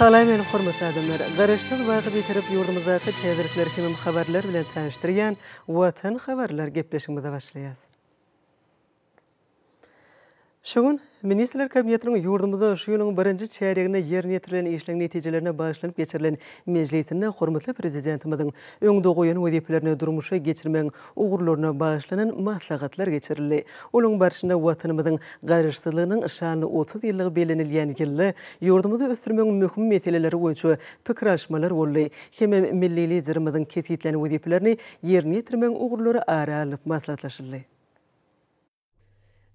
Salam elim hormatly adamlar. Garaşdan wagy bitirip yurdumyzdaky täzirikler hemem habarlar bilen tanıştyrýan Watan habarlar gepleşigimize başlaýar. Şoň Ministrler Kabinetiniň yurdumyzda şu ýylyň 1-nji çäreginde ýerine ýetirilen işleň netijelerine başlanyp geçirilen mejlisinde hormatly prezidentimiziň öňde goýan wezipelerini durmuşa geçirmeň ugurlaryna başlanan maslahatlar geçirildi. Olaň barşynda watanymyzyň garaşsyzlygynyň şanly 30 ýyllygy belenilýän ýylda yurdumyzda ösdürmeň möhüm meseleleri boýunça pikirleşmeler boldy. Hemem milli liderimiziň kesitlen wezipelerini ýerine ýetirmeň ugurlary aralyp maslahatlaşyldy.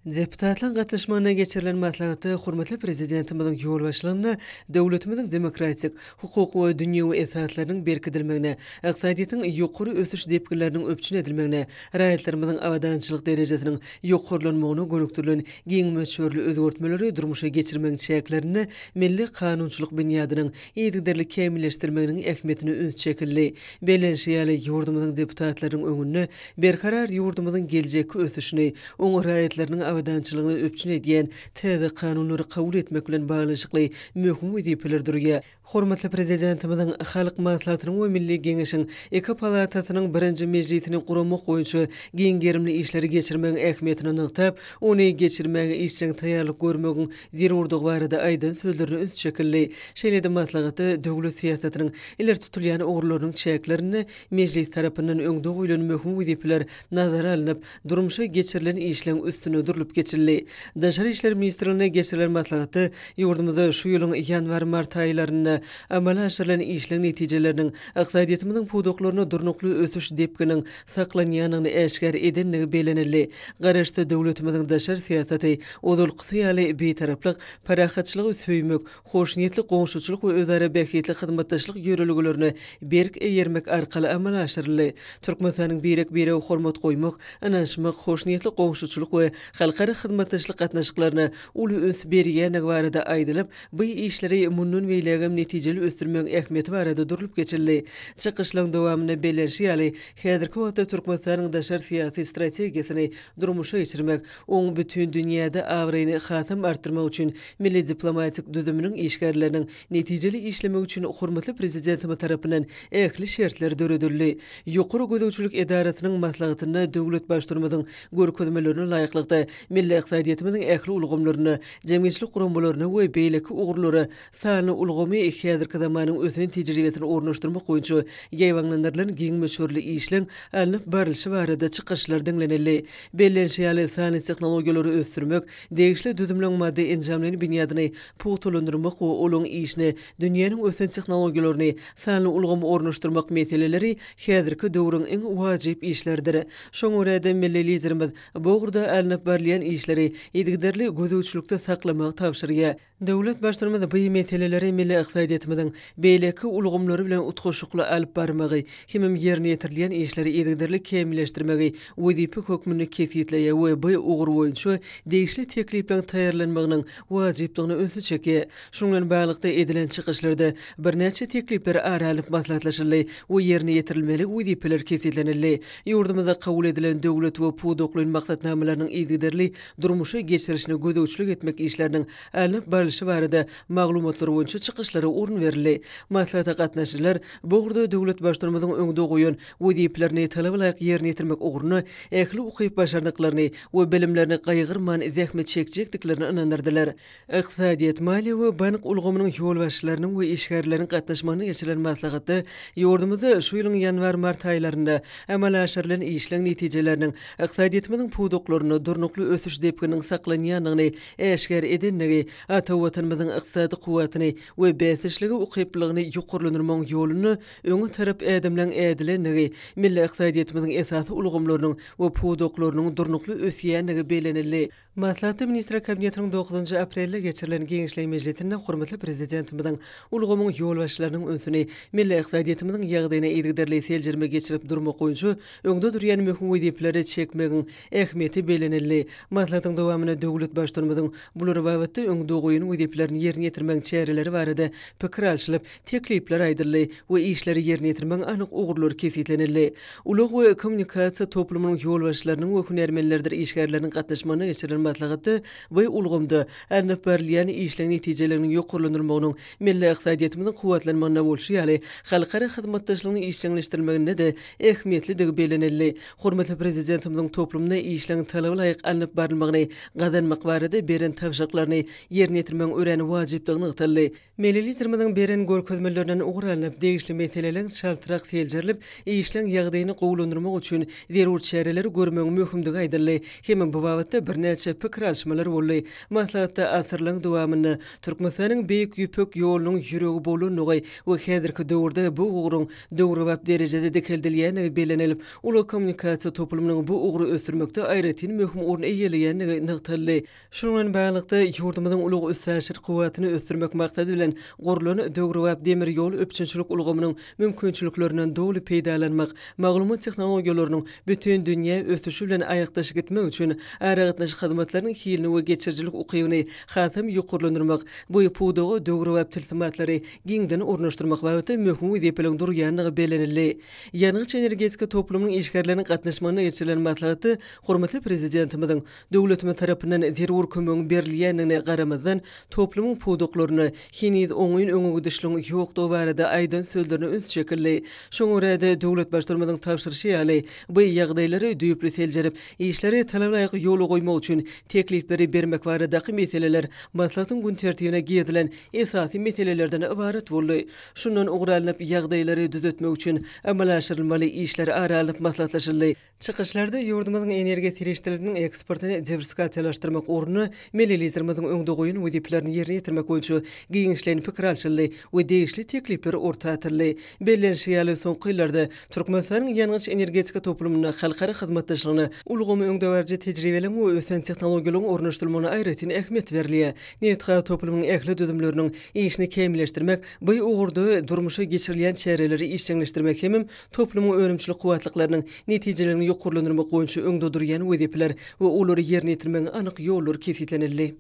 Deputatlaryň gatnaşmagyna geçirilen maslahaty hormatly prezidentimiziň ýol başlygyna döwletimiziň demokratik, hukuk we dünýäwi esaslarynyň berkidilmegine, ykdysadyýatyň ýokary ösüş depkileriniň öpçün edilmegine, raýatlarymyzyň awadançylyk derejesiniň ýokarlanmagyna gönükdirilen giň möçörli özgertmeleri durmuşa geçirmeň çäklerini milli kanunçylyk binýadynyň ýetigderlik kämilleşdirmeginiň ähmiýetini üns çekildi. Belenşiýaly ýurdumyzyň deputatlarynyň öňünde berkarar ýurdumyzyň geljekki ösüşini, oň raýatlarynyň awadançylygyny öpçün edýän täze kanunlary kabul etmek bilen baglanşykly möhüm wezipeler durýar. Hormatly prezidentimiziň halk maslahatynyň we milli geňeşiň iki palatasynyň 1-nji mejlisini guramak boýunça giň gerimli işleri geçirmeň ähmiýetini nyktap, ony geçirmäge işçiň taýýarlyk görmegiň zerurdygy barada aýdan sözlerini üns çekildi. Şeýle-de maslahaty döwlet siýasatynyň iler tutulýan ugurlarynyň çäklerini mejlis tarapyndan öňde goýulan möhüm wezipeler nazara alynıp, durmuşa geçirilen işleň üstüne durulyp geçirildi. Daşary işler ministrligine geçirilen maslahaty ýurdumyzda şu ýylyň ýanwar-mart aýlaryna amala aşyrylan işleň netijeleriniň ykdysadyýatymyzyň puduklaryna durnukly ösüş depkiniň saklanýanyny eşkär edennigi belenildi. Garaşda döwletimiziň daşary siýasaty ozulky ýaly betaraplyk, parahatçylygy söýmek, hoşniýetli goňşuçylyk we özara bähitli hyzmatdaşlyk ýöreliglerini berk eýermek arkaly amala aşyryldy. Türkmenistanyň birek-bire hormat goýmak, anaşmak, hoşniýetli goňşuçylyk we halkara hyzmatdaşlyk gatnaşyklaryna uly öns berýänigi barada aýdylyp, bu işleri munun beýlegem netijeli ösdürmeň ähmiýeti barada durulyp geçirildi. Çykyşlaryň dowamyna belenşiýaly häzirki wagtda Türkmenistanyň daşary syýasy strategiýasyny durmuşa geçirmek, oň bütün dünýäde awraýyny hasam artdyrmak üçin milli diplomatik düzüminiň işgärleriniň netijeli işlemek üçin hormatly prezidentimi tarapyndan ähli şertler döredildi. Ýokary gözegçilik edarasynyň maslahatyna döwlet başlarymyzyň görkezmelerini laýyklykda milli ykdysadyýatymyzyň ähli ulgamlaryna, jemgyýetçilik guramlaryna we beýleki ugurlara sany ulgamy häzirki zamanyň ösen tejribesini ornaşdyrmak boýunça ýaýwanlandyrylan giň möçörli işleň alınıp barylşy barada çykyşlar diňlenildi. Belenşiýaly sany tehnologiýalary ösdürmek, degişli düzümleň maddi enjamlaryny binýadyny putulandyrmak we olaň işini dünýäniň ösen tehnologiýalaryny sany ulgamy ornaşdyrmak meseleleri häzirki döwrüň iň wajyp işlerdir. Şoň orada milli liderimiz bu ugurda alınıp barlayan işleri ýetigderli gözegçilikde saklamak tapşyrýar. Döwlet başlarymyz bu meseleleri milli ykdysadyýatymyzyň beýleki ulgamlary bilen utgaşykly alyp barmagy, hemem ýerine ýetirilýän işleri ýetigderlik kämilleşdirmegi, wezipe hökmüni kesitleýär we bu ugur boýunça degişli teklipler taýýarlanmagynyň wajyplygyny öňe çekýär. Şoň bilen baglykda edilen çykyşlarda birnäçe teklipler aralyp maslahatlaşyldy we ýerine ýetirilmeli wezipeler kesitlenildi. Ýurdumyzda kabul edilen döwlet we puduklaryň maksatnamalarynyň ýetigderli durmuşa geçirişine gözegçilik etmek işleriniň alyp barylşy barada maglumatlar boýunça çykyşlary orun berildi. Maslahata gatnaşyjylar bu ugurda döwlet başlarymyzyň öňde goýan wezipelerini talaba laýyk ýerine ýetirmek uguruny, ähli ukyp başardyklaryny we bilimlerini gaýgyrman zähmet çekjekdiklerini inandyrdylar. Ykdysadyýat, maliýe we bank ulgamynyň ýol başçylarynyň we işgärleriniň gatnaşmagyna geçirilen maslahaty ýurdumyzda şu ýylyň ýanwar-mart aýlarynda amala aşyrylan işleň netijeleriniň ykdysadyýatymyzyň puduklaryny durnukly ösüş depkiniň saklanýanyny eşkär edennigi, ata watanymyzyň ykdysady kuwatyny we bäsişligi ukyplygyny ýokarlandyrmaň ýoluny öňe tarap ädimlen ädilenigi, milli ykdysadyýatymyzyň esasy ulgamlarynyň we puduklarynyň durnukly ösýänligi belenildi. Maslahat Ministrler Kabinetiniň 9 aprelde geçirilen Geňeşlik Mejlisinde hormatly prezidentimiziň ulgamyň ýol başçylarynyň önsüni milli ykdysadyýatymyzyň ýagdaýyna ýetigderli seljirme geçirip durmak boýunça öňde durýan möhüm wezipeleri çekmegiň ähmiýeti belenildi. Maslahatyň dowamyna döwlet başdanymyzyň bulara babatda öňdogyny weziplerini ýerine ýetirmek çäreleri barada pikir alşylyp, teklipler aýdyldy we işleri ýerine ýetirmek anyk ugurlar kesitlenildi. Ulug we kommunikasiýa toplumynyň ýolbaşçylarynyň we hünärmenlerdir işgärleriniň gatnaşmagyna geçirilen maslahaty we ulgumda alnyp berilýän işleň netijeleriniň ýokurlandyrmagynyň milli iqtisadiýetimiziň kuwatlanmagyna bolşy ýaly halkara hyzmatdaşlygyny işçiňleşdirmeginde de ähmiýetlidigi belenildi. Hormatly prezidentimiziň toplumda işleň talaby laýyk alnyp barylmagyny gazanmak barada beren tawşaklaryny ýerine ýetirmek öräni wajypdygyny ýytyldy. Milletizmimiziň beren görkezmelerinden ugralanyp degişli meseleleň şaltyrak seljerilip, işleň ýagdaýyny gowlandyrmak üçin zerur çäreler görmegiň möhümdigi aýdyldy. Hem bu babatda bir näçe pikir alşmalar boldy. Maslahatda asyrlyň dowamyny Türkmenistanyň beýik ýüpek ýolunyň ýüregi bolan nogay we häzirki döwürde bu ugruň döwür wap derejede dekeldilýäni belenilip, uly kommunikasiýa toplumynyň bu ugry ösürmekde aýratyn möhüm orun eýelýäni nykdyldy. Şundan baglanykda ýurdumyzyň ulug össäşir kuwatyny ösürmek maksady bilen gurulan döwür wap demir ýol öpçünçilik ulgamynyň mümkinçiliklerinden dowly peýdalanmak, maglumat tehnologiýalarynyň bütün dünýä ösüşi bilen aýakdaşyp gitmek üçin aragatnaş hyzmatlarynyň hilini we geçirjilik ukybyny hasam ýokurlandyrmak, bu ýupydogy döwür wap tilsimatlary giňden ornaşdyrmak wagty möhüm wezipeleň durýanyny belenildi. Ýanyňyç energetika toplumynyň işgärleriniň gatnaşmagyna geçirilen maslahaty hormatly prezidentimiziň döwletimiz tarapyndan zerur kömegiň berilýänine garamazdan toplumyň pudoklaryny hiniz oňyň öňe düşlüň ýokdugy barada aýdan sözlerini öz şekilli. Şoň örede döwlet başdarmyzyň tapşyryşy ýaly bu ýagdaýlary düýpli seljerip, işleri talap laýyk ýola goýmak üçin teklipleri bermek baradaky meseleler maslahatyň gün tertibine giýdilen esasy meselelerden ibaret boldy. Şundan ugralanyp ýagdaýlary düzetmek üçin amal aşyrylmaly işler aralyp maslahatlaşyldy. Çıkışlarda ýurdumyzyň energiýa serişdiriginiň eksportyny diversifikatsiýalaşdyrmak ornuny millilizmimiziň öňdogyny weziplerini ýerine ýetirmek boýunça giňişlen pikir alşyldy we degişli teklipler ortatyldy. Bellenşi ýaly soňky ýyllarda Türkmenistanyň ýanyňyç energetika toplumyna halkara hyzmatdaşlygyna ulgamy öňdäwärji tejribeleň we ösen tehnologiýalaryň ornaşdyrylmagyna aýratyn ähmiýet berilýär. Netha toplumyň ähli düzümleriniň işini kemilleşdirmek, bu ugurda durmuşa geçirilýän çäreleri işçiňleşdirmek hem toplumyň örümçilik kuwatlyklarynyň netijelerini ýokurlandyrmak boýunça öňde durýan wezipler we olary ýerine ýetirmegiň anyk ýolları kesitlenildi.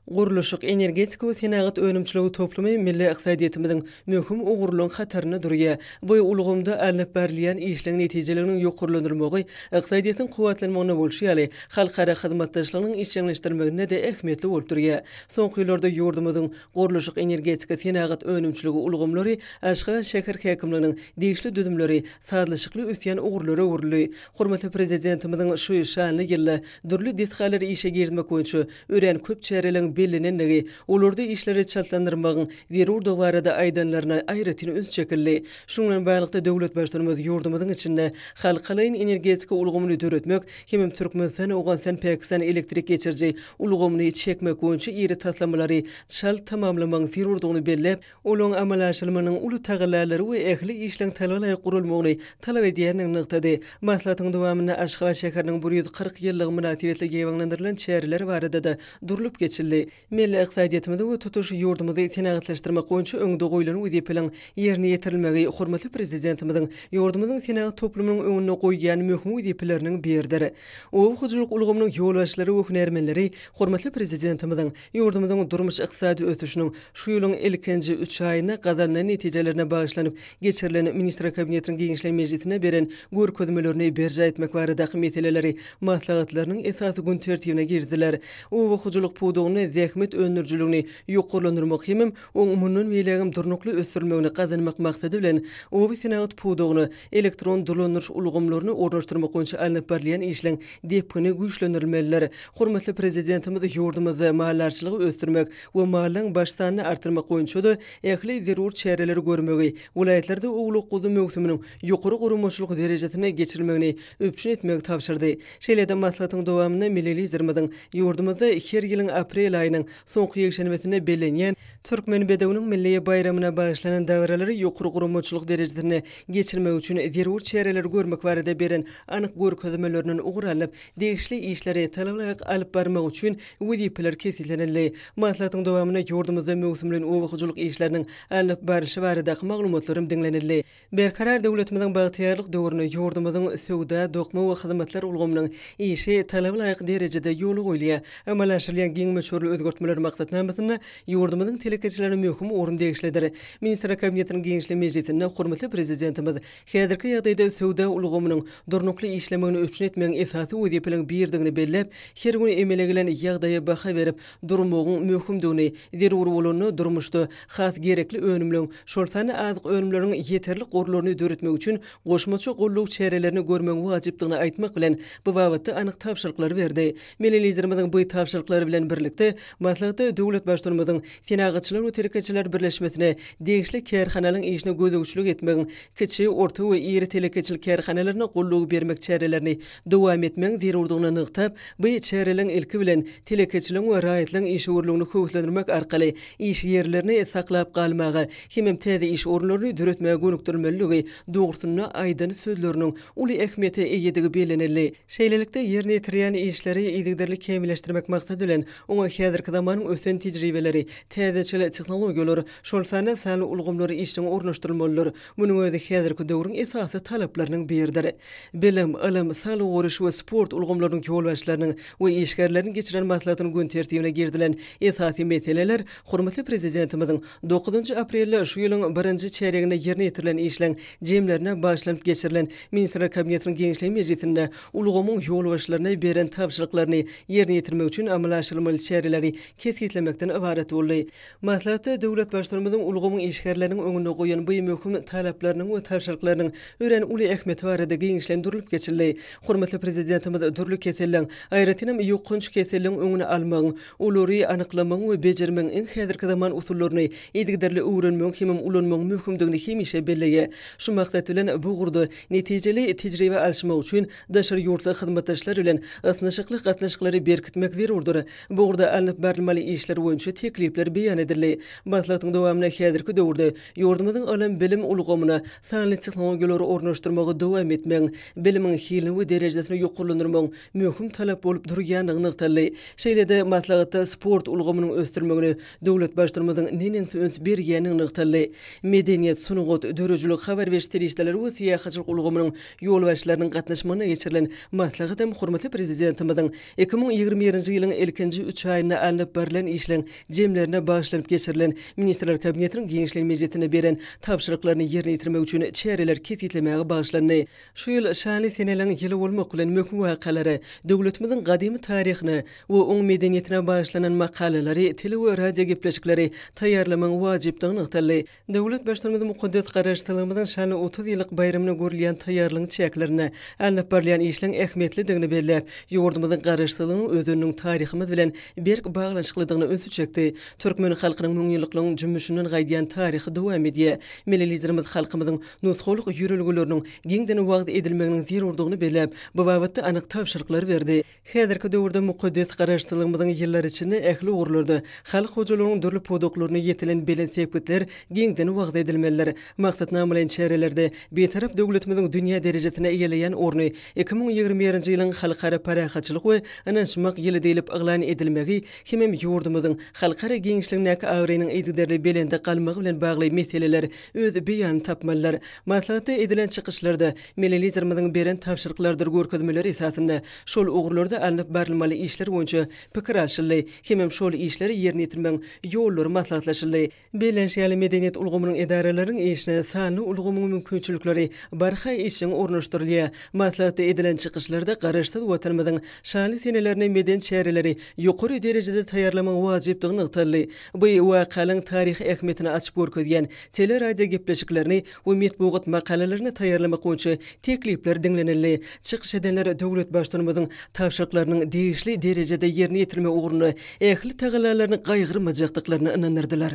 Guruluşyk energetika we senagat önümçiligi toplumy milli iqtisadiýetimiziň möhüm ugurlaryň hataryna durýar. Bu ulgamda alnyp berilýän işleň netijeleriniň ýokurlandyrmagy iqtisadiýetiň kuwatlanmagyna bolşy ýaly halkara hyzmatdaşlygynyň işçiňleşdirmegine de ähmiýetli bolup durýar. Soňky ýyllarda ýurdumyzyň guruluşyk energetika senagat önümçiligi ulgamlary aşga şeher häkimliginiň degişli düzümleri sadlaşykly ösýän ugurlara öwrüli. Hormatly prezidentimiziň şu şanly ýylla durly disgalary işe girmek boýunça ören köp çäreleň belenenligi, olurda işleri çaltandyrmagyň zerur barada aýdanlaryna aýratyn öz çekilli. Şundan baglanykda döwlet başdarmyzy ýurdumyzyň içinde halkalaryň energetika ulgamyny döretmek, hem Türkmenistan Owganstan Pakistan elektrik geçirji ulgamyny çekmek boýunça ýeri taslamlary çal tamamlamagyň zerurdygyny bellep, olaň amal aşyrylmagynyň uly tagalary we ähli işleň talaby gurulmagyny talap edýäniň nykdady. Maslahatyň dowamyna Aşgabat şäheriniň 140 ýyllyk münasibetli geýwanlandyrylan çäreler barada da durulup geçildi. Milli iqtisadiýetimizi we tutuş ýurdumyzy senagatlaşdyrmak boýunça öňde goýulan wezipeleň ýerine ýetirilmegi hormatly prezidentimiziň ýurdumyzyň senagat toplumynyň öňüne goýýan möhüm wezipeleriniň biridir. O hujulyk ulgamynyň ýolbaşçylary we hünärmenleri hormatly prezidentimiziň ýurdumyzyň durmuş iqtisady ösüşiniň şu ýylyň ilkinji 3 aýyna gazanlan netijelerine bagyşlanyp geçirilen minister kabinetiniň giňişli mejlisine beren görkezmelerini berja etmek baradaky meseleleri maslahatlarynyň esasy gün tertibine girdiler. O hujulyk pudogyny zähmet öndürjüligini ýokurlandyrmak hem oňmynyň beýlegim durnukly ösürmegini gazanmak maksady bilen o senagat pudogyny elektron dolanýyş ulgamlaryny ornaşdyrmak boýunça alnyp berilýän işleň depkini güýçlendirilmeliler. Hormatly prezidentimiz ýurdumyzy mallarçylygy ösdürmek we mallyň başsanyny artyrmak boýunça da ähli zerur çäreleri görmegi, welaýetlarda ogluk guzy möhüminiň ýokary gurulmaçylyk derejesine geçirilmegini öpçün etmek tapşyrdy. Şeýle-de maslahatyň dowamyna millilizmimiziň ýurdumyzda her ýylyň aprel ayının soňky ýekşenbesine belenýän Türkmen bedewiniň milli bayramyna bagyşlanan dagyralary ýokary gurumçylyk derejesine geçirmek üçin zerur çäreler görmek barada beren anyk görkezmeleriniň ugralyp degişli işleri talabyk alyp barmak üçin wezipeler kesilýänler. Maslahatyň dowamyna ýurdumyzda mewsumlaryň owakyjylyk işleriniň alyp baryşy barada maglumatlarym dinlenildi. Berkarar döwletimiziň bagtyarlyk döwrüne ýurdumyzyň söwda, dokma we hyzmatlar ulgamynyň işi talabyk derejede ýoly goýulýar. Amalaşylýan giň meçhur özgertmeler maksatnamasynda ýurdumyzyň telekeçilerine möhüm orun degişledir. Minister kabinetiniň Gençlik Mejlisinde hormatly prezidentimiz häzirki ýagdaýda söwda ulgamynyň durnukly işlemegini öpçün etmegiň esasy wezipelerini birdigini bellep, her gün emele gelen ýagdaýa baha berip durmagyň möhümdigini, zerur bolanyny durmuşda has gerekli önümlüň, şolsany azyk önümleriň ýeterli gorlaryny döretmek üçin goşmaçy golluk çärelerini görmek wajypdygyny aýtmak bilen bu wagtda anyk tapşyryklar berdi. Milli bu tapşyryklary bilen birlikde maslahatda döwlet başlarymyzyň Senagatçylar we telekeçiler birleşmesine degişli kärhanalaryň işine gözegçilik etmegiň, kiçi, orta we iri telekeçilik kärhanalaryna golluk bermek çärelerini dowam etmegiň zerurdygyny nyktyp, bu çäreleriň ilki bilen telekeçiliň we raýatlyň iş orlugyny höwüslendirmek arkaly iş ýerlerini saklap galmagy, hemem täze iş orunlaryny döretmäge gönükdirmeligi dogrusyna aýdan sözleriniň uly ähmiýeti eýedigi belenildi. Şeýlelikde ýerine ýetirýän işleri ýygdyrly kemilleşdirmek maksady bilen oňa häzirki zamanyň ösen tejribeleri, täzeçil tehnologiýalar, şolsany sany ulgamlary işiň ornaşdyrylmalydyr. Munyň özi häzirki döwrüň esasy talaplarynyň biridir. Bilim, ilim, sağlyk we sport ulgamlarynyň ýol başlarynyň we işgärleriň geçiren maslahatyny gün tertibine girdilen esasy meseleler hormatly prezidentimiziň 9 aprelde şu ýylyň 1-nji çäreginde ýerine ýetirilen işleň jemlerine başlanyp geçirilen Minister kabinetiniň Gençlik Mejlisinde ulgamyň ýol başlaryna beren tapşyryklaryny ýerine ýetirmek üçin amalaşylmaly çäreleri kesgitlemekden ibaret boldy. Maslahatda döwlet başlarymyzyň ulgamyň işgärleriň öňüne goýan bu möhüm talaplarynyň we tapşyryklarynyň ören uly ähmiýeti barada giňişlendirilip geçirildi. Hormatly prezidentimiz dürli keselleriň, aýratynam ýokunç keselleriň öňüne almagyň, olary anyklamagyň we bejermegiň iň häzirki zaman usullaryny ýygdyrly öwrenmegiň hemem ulanmagyň möhümdigini hemişe belleýär. Şu maksat bilen bu gurda netijeli tejribe alşmak üçin daşary ýurtly hyzmatdaşlar bilen asnaşykly gatnaşyklary berkitmek zerurdur. Bu gurda alınıp berilmeli işler boýunça teklipler beýan edildi. Maslahatyň dowamyna häzirki döwürde ýurdumyzyň alan bilim ulgamyna sanly tehnologiýalary ornaşdyrmagy dowam etmegiň, bilimiň hilini we derejesini ýokurlandyrmagyň möhüm talap bolup durýanyny nykdaly. Şeýlede maslahatda sport ulgamynyň ösdürmegini döwlet başlarymyzyň nenensi öns berýäniň nykdaly. Medeniýet, sunugat, dörejilik, habar berişleri we syýahatçylyk ulgamynyň ýol başlarynyň gatnaşmagyna geçirilen maslahat hem hormatly prezidentimiziň 2021-nji ýylyň ilkinji 3 aýyna alınıp berilen işleň jemlerine başlanyp geçirilen Ministrler kabinetiniň Gençlik Mejlisine beren tapşyryklaryny ýerine ýetirmek üçin çäreler kesitlemäge başlandy. Şu ýyl şanly seneleň ýyly bolmak bilen möhüm wakalary, döwletimiziň gadymy taryhyny we oň medeniýetine başlanan makalalary, tele we radio gepleşikleri taýýarlamagyň wajypdygyny nykdaly. Döwlet başlarymyzyň mukaddes garaşdyrylmyzyň şanly 30 ýyllyk bayramyna görülýän taýýarlygyň çäklerini alınıp berilen işleň ähmiýetlidigini bellep, ýurdumyzyň garaşdyrlygynyň özüniň taryhymyz bilen berk baglanşyklydygyny öňe çekdi. Türkmen halkynyň müňýyllyklaryň jümmüşinden gaýdýan taryhy dowam edýär. Milli halkymyzyň nusxoluk ýürelgileriniň giňden wagt edilmeginiň zerurdygyny bellep, bu wagtda anyk tapşyryklar berdi. Häzirki döwürde mukaddes garaşdyrlygymyzyň ýyllar içinde ähli ugurlarda halk hojalarynyň dürli podoklaryny ýetilen belen sepetler giňden wagt edilmeliler. Maksatnama bilen çärelerde betarap döwletimiziň dünýä derejesine eýeleýän orny 2021-nji ýylyň halkara parahatçylyk we anaşmak ýyly diýilip yglan edilmegi hemem ýurdumyzyň halkara giňişligine awrynyň ýygdyrly belende galmagy bilen bagly meseleler öz beýan tapmalylar. Maslahatda edilen çykyşlarda milli beren tapşyryklardyr görkezmeleri esasynda şol ugurlarda alınıp berilmeli işler boýunça pikir alşyldy. Hemem şol işleri ýerine ýetirmegiň ýollary maslahatlaşyldy. Belenşýäli medeniýet ulgamynyň edaralaryň işine sanly ulgamyň mümkinçilikleri barha işiň ornaşdyrylýar. Maslahatda edilen çykyşlarda garaşdyr watanymyzyň şanly senelerine meden çäreleri ýokary derejede taýýarlamagy wajypdygyny nykdaly. Bu wakalyň taryhy ähmiýetini açyp görkezýän tele radio gepleşiklerini we metbuat makalalaryny taýýarlamak boýunça teklipler dinlenildi. Çykyş edenler döwlet başlarymyzyň tapşyryklarynyň degişli derejede ýerine ýetirme uguruny ähli tagallalaryny gaýgyrmajakdyklaryny inanyrdylar.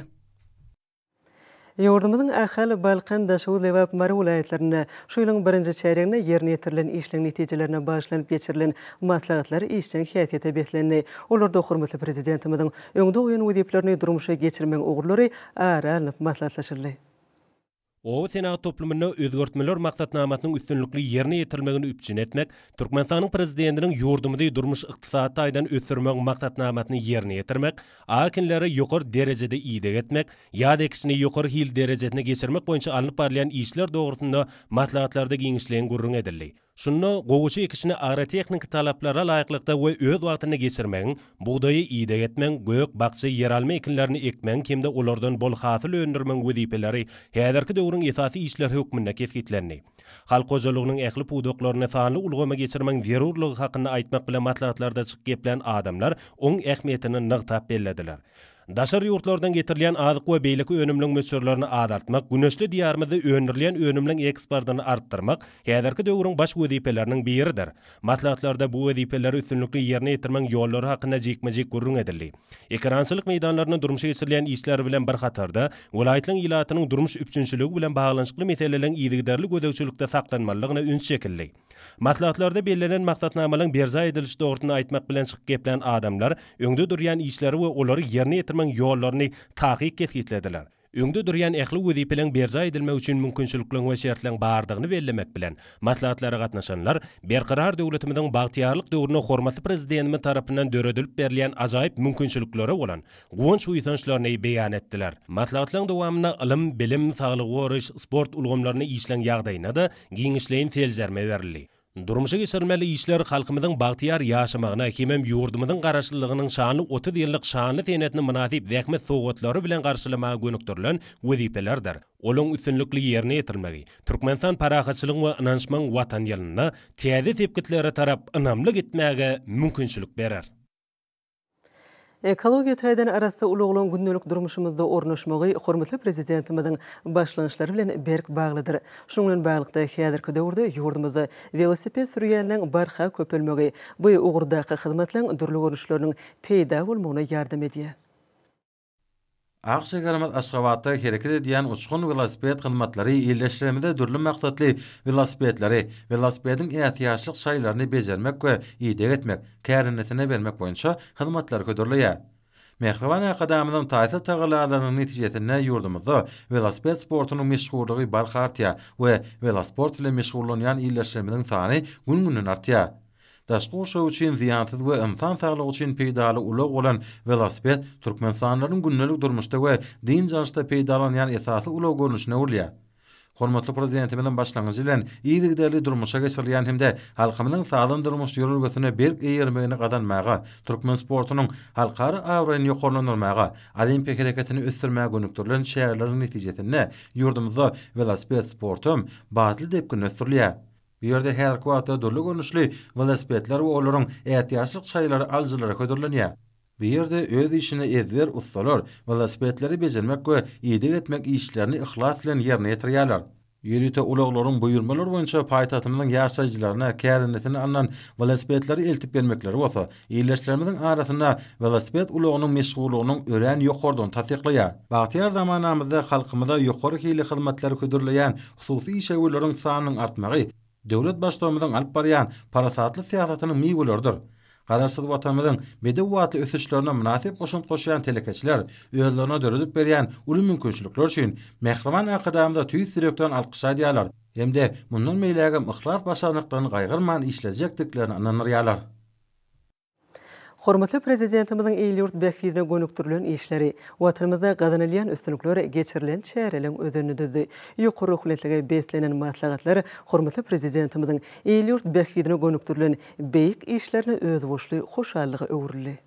Yurdumuzun Ahal, Balkan, Daşoğlu ve Mara vilayetlerine şu yılın birinci çeyreğine yerine yetirilen işlerin neticelerine bağışlanıp geçirilen maslahatları işten hiyatiyete beklenini. Olurda hurmatlı prezidentimizin öňde oyun vazifelerini durmuşa geçirmen oğulları ara alınıp maslahatlaşırlı. O Senat toplumuna özgörtmeler maksatnamatynyň üstünlükli yerine yetirilmegini üpçün etmek, Türkmenistanyň prezidentiniň ýurdumyny durmuş ykdysady taýdan ösürmek maksatnamatyny yerine yetirmek, akinleri ýokary derejede ýygy etmek, ýa-da kişini ýokary hil derejesine geçirmek boýunça alınıp barlayan işler dogrusynda maslahatlarda giňişleýän gurrun edildi. Şunu goýuçy ekişini agrotexnik talaplara laýyklykda we öz wagtyny geçirmegiň, buğdaýy ýygy etmeň, gök, bakçy, yer alma ekinlerini ekmeň kimde olardan bol hasyl öndürmeň wezipeleri häzirki döwrüň esasy işler hökmünde kesgitlendi. Halk gojalygynyň ähli pudoklaryna sanly ulgama geçirmeň zerurlygy hakyny aýtmak bilen maslahatlarda çykyp geplen adamlar oň ähmiýetini nygtap bellediler. Daşar ýurtlardan getirilen azyk we beýleki önümliň möçürlerini adartmak, güneşli diýarymyzda öndürilen önümliň eksportyny artdyrmak häzirki döwrüň baş wezipeleriniň biridir. Maslahatlarda bu wezipeleri üstünlükli ýerine ýetirmeň ýollary hakyna jekmejek gurrun edildi. Ekrançylyk meýdanlaryny durmuşa geçirilen işler bilen bir hatarda welaýetliň ilatynyň durmuş üçünçiligi bilen baglanyşykly meselelerin ýygyderli gödekçilikde saklanmalygyna üns çekildi. Maslahatlarda belirlenen maksatnamalaryň berza edilişi dogrusyny aýtmak bilen çykyp geplen adamlar öňde durýan işleri we olary ýerine ýetirmeň ýollaryny takyk etgitlediler. Öňde durýan ähli wezipeleň berza edilmek üçin mümkinçilikleň we şertleň bardygyny bellemek bilen maslahatlara gatnaşanlar berqarar döwletimiziň bagtyarlyk döwrüne hormatly prezidentimiz tarapyndan döredilip berilýän ajaýyp mümkinçiliklere bolan gowunç uýsançlaryny beýan etdiler. Maslahatlaryň dowamyna ilim, bilim, saglyk goruş, sport ulgamlaryny işleň ýagdaýyna da giňişleýin seljerme berildi. Durmuşa geçirilmeli işler halkymyzyň bagtyar ýaşamagyna hemem ýurdumyzyň garaşlygynyň şany 30 ýyllyk şany senetini münasip zähmet sowatlary bilen garşylamagy gönükdirilen wezipelerdir. Olaň üstünlükli ýerine ýetirilmegi, Türkmenistan parahatçylygyň we inançmaň watan ýylyna täze tepkitlere tarap ynamly gitmäge mümkinçilik berer. Ekologiýa taýdan arasy uluglan gündelik durmuşymyzda ornaşmagy hormatly prezidentimiziň başlanýşlary bilen berk baglydyr. Şoň bilen baglykda häzirki döwürde ýurdumyzda velosiped sürýänleň barha köpelmegi bu ugurdaky hyzmatlaryň durly görüşleriniň peýda bolmagyna ýardam edýär. Akşegaramaz Aşgabatda hereket ediyen uçkun velosiped hyzmatlary ýerleşdirmede dürli maksatly velosipedleri, velosipediň ihtiýaçlyk şaýlaryny bejermek we ýygy etmek, kärinetine bermek boýunça hyzmatlar ködürilýär. Mehriban akadamynyň taýsy tagalalarynyň netijesinde ýurdumyzda velosiped sportunyň meşgullygy barha artýar we velosport bilen meşgullanýan ýerleşdirmediň sany gün-günden artýar. Daşky uşagy üçin ziýansyz we insan saglygy üçin peýdaly ulag bolan velosiped türkmenistanyň gündelik durmuşda we din jarşda peýdalanýan esasy ulag görnüşine urlýar. Hormatly prezidentimiziň başlangyjy bilen ýygyderli durmuşa geçirilýän hemde halkymyzyň sagdyn durmuş ýörelgesine berk eýermegini gadanmaga, türkmen sportunyň halkary awraýyny ýokarlandyrmaga, olimpik hereketini ösdürmäge gönükdirilen şäherleriň netijesinde ýurdumyzda velosiped sportum batly dep günüstürilýär. Bu ýerde her wagtda durly görnüşli velosipedler we olaryň ihtiýaçlyk şaýlary aljylary ködürilýär. Bu ýerde öz işini ezber ustalar velosipedleri bejermek we ýygy etmek işlerini ihlas bilen ýerine ýetirýärler. Ýerite ulaglaryň buýurmalary boýunça paýtatymyzyň ýaşaýjylaryna kärinetini alan velosipedleri eltip bermekleri bolsa, ýerleşdirmediň arasynda velosiped ulagynyň meşgullygynyň ören ýokardan tasdiklýar. Bagtyar zamanamyzda halkymyzda ýokary hili hyzmatlary ködürilýän hususy işgörleriň sanynyň artmagy döwlet başlygymyzyň alyp barýan parasatly siýasatynyň miýgulardyr. Garaşsyz watanymyzyň bede wagtly ösüşlerine münasip goşunt goşýan telekeçiler öýlerine döredip berýän uly mümkinçilikler üçin Mehriban akadamyda tüýs direkden alkyş edýärler. Hemde mundan meýläge ihlas başarnyklaryny gaýgyrman işlejekdiklerini ananyrýarlar. Hormatly prezidentimiziň eýlýurt bähbine gönükdirilen işleri, watanymyzda gadanylýan üstünlikleri geçirilen şäherleň özüni düzdü. Ýokary hökümetlige beslenen maslahatlar hormatly prezidentimiziň eýlýurt bähbine gönükdirilen beýik işlerini öz boşly hoşallygy öwrüldi.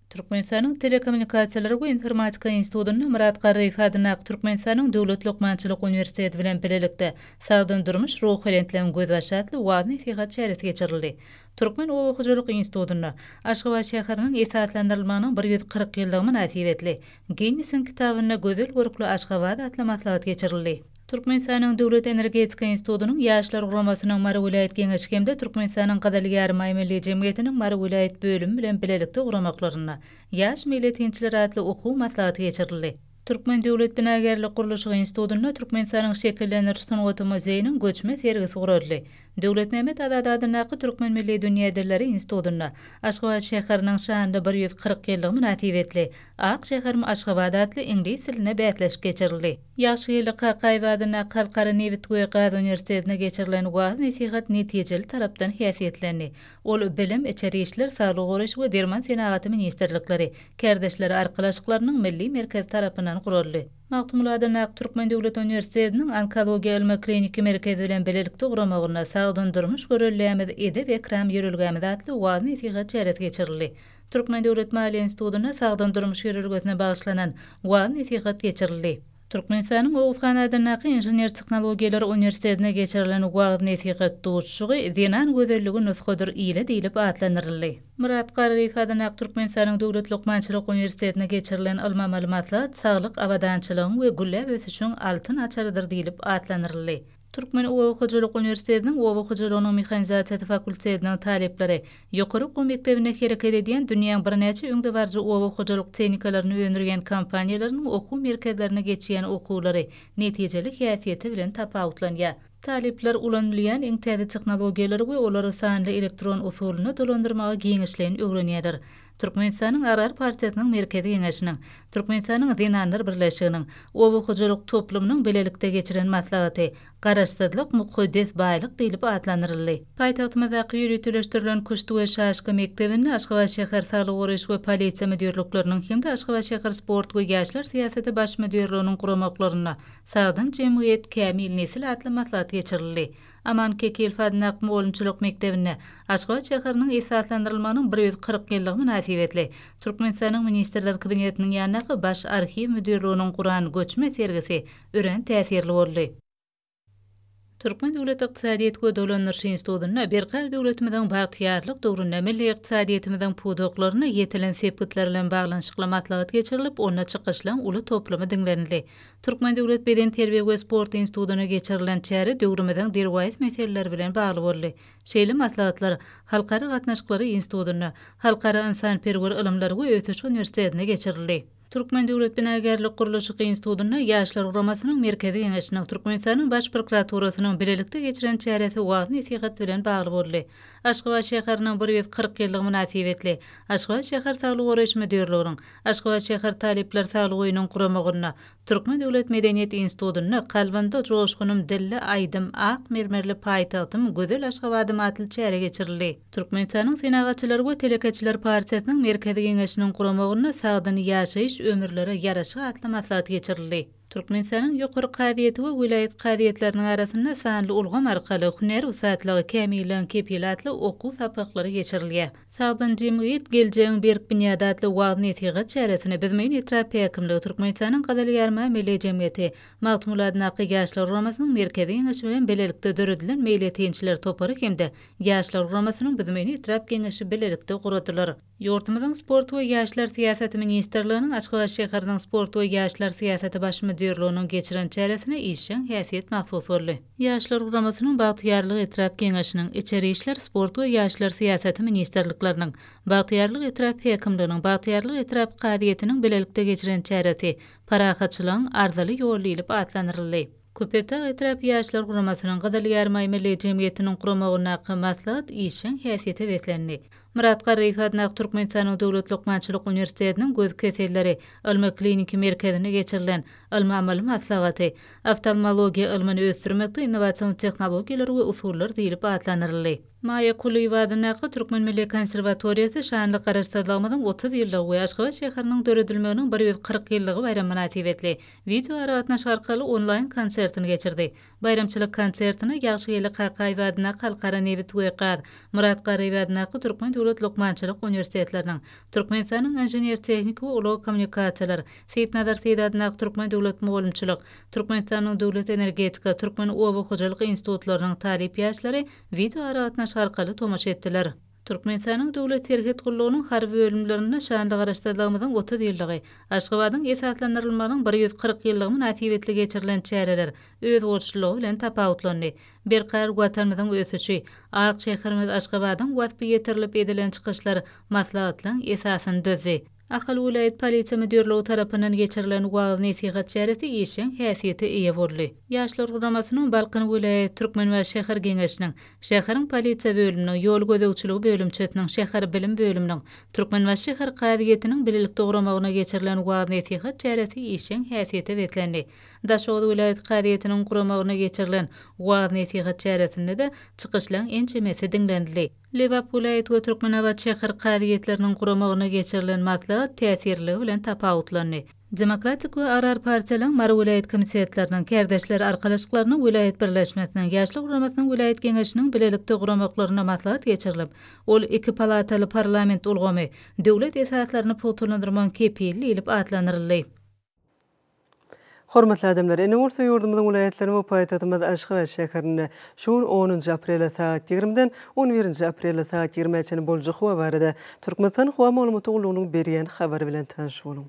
Türkmenistanyň Telekommunikasiýalary we Informatika Institutynyň Murat Garryf adyna Türkmenistanyň Döwlet Lokmançylyk Uniwersiteti bilen birlikde sagdyn durmuş ruh helentlen gözbaşatly wagny fihat şähereti geçirildi. Türkmen Owakyjylyk Institutyny Aşgabat şäheriniň esaslandyrylmagynyň 140 ýyllygy münasip etli Guinness kitabyna gözel görükli Aşgabat atly maslahat geçirildi. Türkmenistanyň Döwlet Energetika Institutynyň ýaşlar guramasynyň Mara vilayet geňeşi hemde Türkmenistanyň Gadalýary Maýmilli Jemgyýetiniň Mara vilayet bölümi bilen birlikde guramaklaryna ýaş milletçiler atly okuw maslahaty geçirildi. Türkmen Döwlet Binagerlik Guruluşy Institutyna Türkmenistanyň şekillenir Sunugaty muzeýiniň göçme sergisi guruldy. Döwlet Mehmet Adadadynaky Türkmen Milli Dünýädirleri Institutyna Aşgabat şäheriniň şanynda 140 ýyllyk münasibetli Ak şäherim Aşgabat adly ingliz diline bätleşik geçirildi. Ýaşy ýyly Qaýbadyna Halkara Newit Güýgaz Üniversitetine geçirilen wagt nesihat netijeli tarapdan häsiýetlendi. Ol bilim, içeri işler, saglyk goraş we derman senagaty ministrlikleri, kerdeşleri arkalaşyklarynyň milli merkezi tarapyndan guruldy. Magtumuladyna Türkmen Döwlet Üniversitetiniň onkologiýa ilmi kliniki merkezi bilen birlikde guramagyna sagdandyrmyş görellämez edep ekram ýörelgämiz atly wagt nesihat çäret geçirildi. Türkmen Döwlet Maliýe Institutyna sagdandyrmyş ýörelgesine bagyşlanan wagt nesihat geçirildi. Türkmenistanyň Oğuzhanadynaky Inженер Tehnologiýalar Üniversitetine geçirilen wagt nesihat duşugy Zenan gözelligi nusgadyr ile diýilip atlanyrly. Murat Garry Fadynak Türkmenistanyň Döwlet Lokmançylyk Üniversitetine geçirilen ilmi maglumatlar saglyk abadançylygyň we güllep ösüşiň altyn açarydyr diýilip atlanyrly. Türkmen Uwa Hocalyk Üniversitetiniň Uwa Hocalygynyň Mehanizasiýa fakultetiniň talipleri ýokary okuw mektebine hereket edýän dünýäniň birnäçe öňde barjy uwa hojalyk tehnikalaryny öňürgen kompaniýalarynyň okuw merkezlerine geçýän okuwlary netijeli häsiýeti bilen tapawutlanýar. Talipler ulanylýan iň täze tehnologiýalary we olary sanly elektron usulyny dolandyrmagy giňişlerini öwrenýärdir. Türkmenistanyň Arar Partiýasynyň merkezi ýeňeşiniň, Türkmenistanyň dinanlar birleşiginiň, Uwa hojalyk toplumynyň belelikde geçiren maslahaty, garaşsyzlyk mukaddes baýlyk diýilip atlanyrly. Paýtagtymyzdaky ýürütüleşdirilen Kuştu we Şaşky mektebini Aşgabat şäher saglyk goraş we polisiýa müdürlikleriniň hemde Aşgabat şäher sport we ýaşlar siýasaty baş müdürliginiň guramaklaryna sagdyn jemgyýet kämil nesil atly maslahat geçirildi. Aman Kekil Fadynak Moğolunçylyk mektebine Aşgabat şäheriniň esaslandyrylmanyň 140 ýyllygy münasibetli Türkmenistanyň Ministrler Kabinetiniň ýanyna baş arxiv müdürliginiň guran göçme sergisi ören täsirli boldy. Türkmen Döwlet Iqtisadiýet we Dolanýarşy Institutyna berqar döwletimiziň bagtyarlyk döwründe milli iqtisadiýetimiziň pudoklaryny ýetilen sepetler bilen baglanyşykly maslahat geçirilip, onda çykyşlan uly toplamy diňlenildi. Türkmen Döwlet Beden Terbiýe we Sport Institutyna geçirilen çäre döwrümizden derwayet meseleleri bilen bagly boldy. Şeýle maslahatlar Halkara gatnaşyklary institutyna, Halkara insanperwer ilimler we ötüş üniversitetine geçirildi. Türkmen Döwlet Binagerlik Guruluşy Institutyna ýaşlar guramasynyň merkezi ýeňeşiniň Türkmenistanyň baş prokuraturasynyň bilelikde geçiren çäresi wagt nesihat bilen bagly boldy. Aşgabat şäheriniň 140 ýyllyk münasibetli Aşgabat şäher saglyk goraş müdürliginiň, Aşgabat şäher talipler saglygynyň guramagyna Türkmen Döwlet Medeniýet Institutyna kalbanda joşgunum dille aýdym ak mermerli paýtagtym gözel Aşgabatym atly çäre geçirildi. Türkmenistanyň Senagatçylar we Telekaçylar Partiýasynyň merkezi ýeňeşiniň guramagyna sagdyn ýaşaýyş ömürlere ýaraşy atly maslahat geçirildi. Türkmenistanyň ýokary qadiýeti we wilayet qadiýetleriniň arasynda sanly ulgam arkaly huner usatlygy kämilen kepilatly okuw sapaklary geçirilýär. Sagdyn jemgyýet geljegiň berk binýada atly wagt nesihat çäresini bizmeň etrap häkimligi Türkmenistanyň Gadaly Ýarma Milli Jemgyýeti Magtumuladynaky ýaşlar guramasynyň merkezi ýeňeşi bilen belelikde döredilen meýletençiler topary hemde ýaşlar guramasynyň bizmeň etrap geňeşi belelikde guradylar. Ýurtymyzyň sport we ýaşlar siýasaty ministrliginiň Aşgabat şäheriniň sport we ýaşlar siýasaty baş müdürliginiň geçiren çäresine işin häsiýet mahsus boldy. Ýaşlar guramasynyň bagtyarlygy etrap geňeşiniň içeri işler, sport we ýaşlar siýasaty ministrlikläriniň bagtyarlyk etrap häkimliginiň bagtyarlyk etrap qadiýetiniň belelikde geçiren çäresi parahatçylygyň arzaly ýoly diýilip atlanyrly. Köpetag etrap ýaşlar guramasynyň Gadaly Ýarma Milli Jemgyýetiniň guramagyna maslahat işin häsiýeti beklendi. Murat Garry Fadynak Türkmenistanyň Döwlet Lokmançylyk Üniversitetiniň göz keselleri ilmi kliniki merkezine geçirilen ilmi amaly maslahaty oftalmologiýa ilmini ösdürmekde innowasiýon tehnologiýalary we usullar diýilip atlanyrly. Maýa Kuliýewadynaky Türkmen Milli Konserwatoriýasy şanly garaşdyrylmagyň 30 ýyllygy we Aşgabat şäheriniň döredilmeginiň 140 ýyllygy bayram münasibetli video aragatnaş arkaly onlaýn konsertini geçirdi. Bayramçylyk konsertini ýaşy ýyly Qaýbadynak Halkara Newit Güýgaz, Murat Garry Fadynak Türkmen Döwlet Lokmançylyk Üniversitetleriniň Türkmenistanyň Inженер Tehnik we Uly Kommunikasiýalar, Seýitnazar Seýdadynak Türkmen Döwlet Moğolunçylyk, Türkmenistanyň Döwlet Energetika, Türkmen Uwa Hojalyk institutlarynyň talip ýaşlary video aragatnaş arkaly tomaşa etdiler. Türkmenistanyň döwlet terhit gullugynyň harby bölümlerinde şanly garaşdyrylmagyň 30 ýyllygy, Aşgabatyň esaslandyrylmagyň 140 ýyllygy münasibetli geçirilen çäreler öz bolşulygy bilen tapawutlandy. Berqar watanymyzyň ösüşi, Ak şäherimiz Aşgabatyň wasby ýetirilip edilen çykyşlar maslahatlaryň esasyny dözi. Ahal vilayet polisiya müdürlüğü tarapынан geçirilen wagz nasihat çäreti işin häsiýeti eýe boldy. Ýaşlar guramasynyň Balkyn vilayet Türkmen we şäher geňeşiniň, şäheriň polisiýa bölüminiň, ýol gözegçiligi bölümçetiniň, şäher bilim bölüminiň, Türkmen we şäher gadyetiniň bilelikde guramagyna geçirilen wagz nasihat çäreti işin häsiýeti betlendi. Daşoğlu vilayet gadyetiniň guramagyna geçirilen wagz nasihat çäretinde de çykyşlaryň ençemesi diňlendi. Lebap vilayet we Türkmen we şäher gadyetleriniň guramagyna geçirilen maslahat täsirligi bilen tapawutlandy. Demokratik we Arar partiýalaryň Mar vilayet komitetläriniň kärdeşleri arkalaşyklarynyň vilayet birleşmesiniň ýaşlyk guramasynyň vilayet geňeşiniň bilelikde guramaklaryna maslahat geçirilip, ol iki palataly parlament ulgamy döwlet esaslaryny potulandyrman kepilli ilip atlanyryldy. Hormatly adamlar, ene bolsa ýurdumyzyň vilayetleri we paýtagymyz Aşgabat şäherinde şuň 10 aprel saat 20-den 11 aprel saat 20-çe boljak we barada Türkmenistan Hawa maglumaty gulugynyň berýän habary bilen tanış boluň.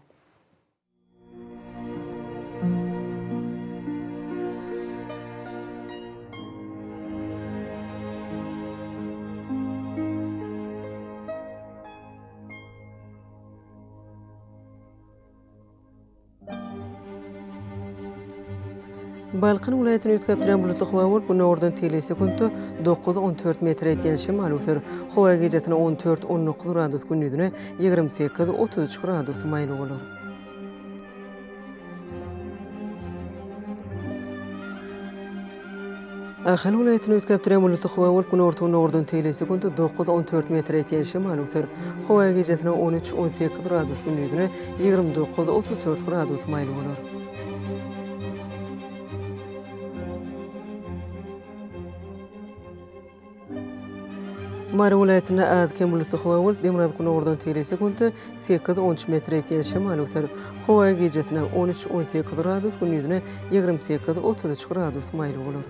Balkyn vilayetini ötkäpdiren bulutly hawa bolup, bu nordan telesekundy 9-14 metr etýän şemal öser. Hawa gecesine 14-19 gradus, gündüzüne 28-33 gradus maýly bolar. Ahal vilayetini ötkäpdiren bulutly hawa bolup, nordan telesekundy 9-14 metr etýän şemal öser. Hawa gecesine 13-18 gradus, gündüzüne 29-34 gradus maýly bolar. Mar vilayetine azken bulutly hawa bolup, Demiraz nordan telesekundy 8-13 metr etýän şemal öser. Hawa gecesine 13-18 gradus, gündüzüne 28-33 gradus maýly bolar.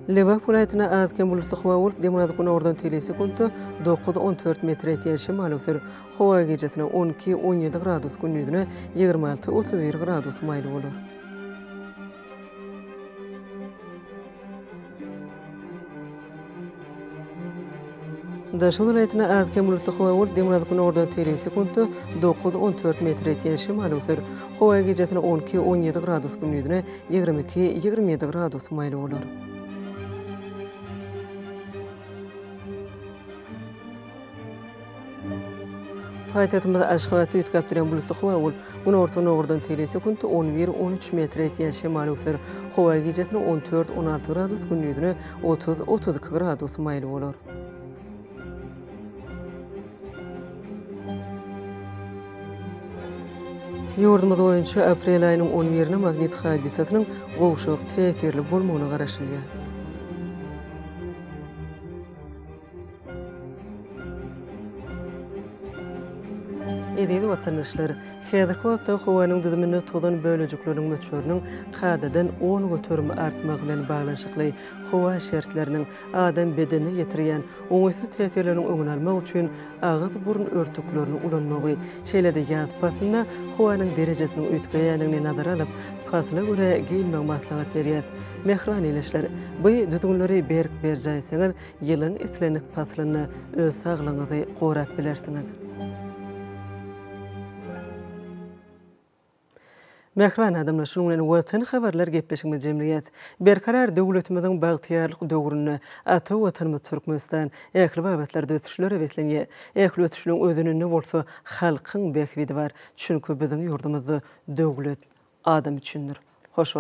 Lebap vilayetine azken bulutly hawa bolup, Demiraz nordan telesekundy 9-14 metr etýän şemal öser. Hawa gecesine 12-17 gradus, gündüzüne 26-31 gradus maýly bolar. Daşoğlu vilayetine azken bulutly hawa bolup, Demiraz nordan telesekundy 9-14 metr etýän şemal öser. Hawa gecesine 12-17 gradus, gündüzüne 22-27 gradus maýly bolar. Paýtagymyz Aşgabatda ötkäpdiren bulutly hawa bolup, nordan telesekundy 11-13 metr etýän şemal öser. Hawa gecesine 14-16 gradus, gündüzüne 30-32 gradus maýly bolar. Ýurdumyz boýunça aprel aýynyň 11-ne magnit hadisasynyň gowşak täsirli bolmagyna garaşylýar. Edýdi watandaşlar, häzirki wagtda howanyň düzümine tozan bölejikleriniň möçöriniň kadadan 10 götürme artmagy bilen baglanşykly howa şertleriniň adam bedenine ýetirýän oňaýsy täsirleriniň öňüne almak üçin agyz burun örtüklerini ulanmagy, şeýlede ýaz pasyna howanyň derejesini ötgeýänligini nazara alyp, pasla göre giyinmek maslahat berýär. Mehriban eleşler, bu düzgünleri berk berjaýsaňyz, ýylyň islenik paslaryny öz saglygyňyzy gorap bilersiňiz. Mehriban adamlar, şunun bilen watan habarlar gepleşigimiz jemleýät. Berkarar döwletimiziň bagtyarlyk döwrüne ata watanymyz Türkmenistan ähli babatlarda ötüşlere betlenýär. Ähli ötüşüniň özünde bolsa halkyň bekbidi bar. Çünki biziň ýurdumyzda döwlet adam üçindir. Hoş